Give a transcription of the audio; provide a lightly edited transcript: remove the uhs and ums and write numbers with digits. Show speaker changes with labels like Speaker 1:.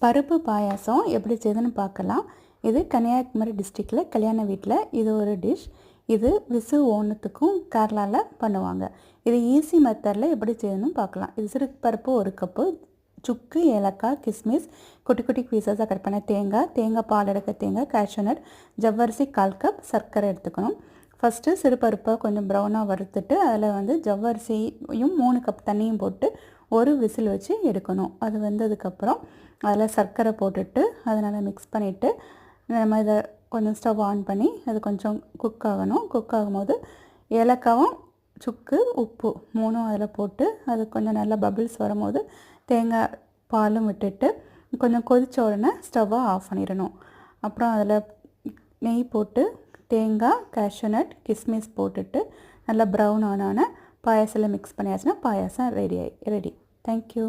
Speaker 1: பருப்பு பாயாசம் எப்படி செய்யுதுன்னு பார்க்கலாம். இது கன்னியாகுமரி டிஸ்ட்ரிக்டில் கல்யாண வீட்டில் இது ஒரு டிஷ். இது விசு ஓணத்துக்கும் கேரளாவில் பண்ணுவாங்க. இது ஈஸி மெத்தடில் எப்படி செய்யணும்னு பார்க்கலாம். இது சிறு பருப்பு 1 கப்பு, சுக்கு, ஏலக்காய், கிஸ்மிஸ், குட்டி குட்டி பீசஸாக கட் பண்ண தேங்காய் பால் எடுக்க தேங்காய், கேஷ்யூ நட், ஜவ்வரிசி 1/4 கப், சர்க்கரை எடுத்துக்கணும். ஃபஸ்ட்டு சிறுபருப்பை கொஞ்சம் ப்ரௌனாக வறுத்துட்டு அதில் ஜவ்வரிசியும் 3 கப் தண்ணியும் போட்டு ஒரு விசில் வச்சு எடுக்கணும். அது வந்ததுக்கப்புறம் அதில் சர்க்கரை போட்டுட்டு அதை நல்லா மிக்ஸ் பண்ணிவிட்டு நம்ம இதை கொஞ்சம் ஸ்டவ் ஆன் பண்ணி அது கொஞ்சம் குக் ஆகணும். குக் ஆகும்போது ஏலக்காவும் சுக்கு உப்பு 3ம் அதில் போட்டு அது கொஞ்சம் நல்லா பபிள்ஸ் வரும்போது தேங்காய் பாலும் விட்டுட்டு கொஞ்சம் கொதித்த உடனே ஸ்டவ்வை ஆஃப் பண்ணிடணும். அப்புறம் அதில் நெய் போட்டு தேங்காய், கேஷ்யூ நட், கிஸ்மிஸ் போட்டுட்டு நல்லா ப்ரௌன் ஆன பாயாசத்தில் மிக்ஸ் பண்ணியாச்சுன்னா பாயாசம் ரெடி. தேங்க்யூ.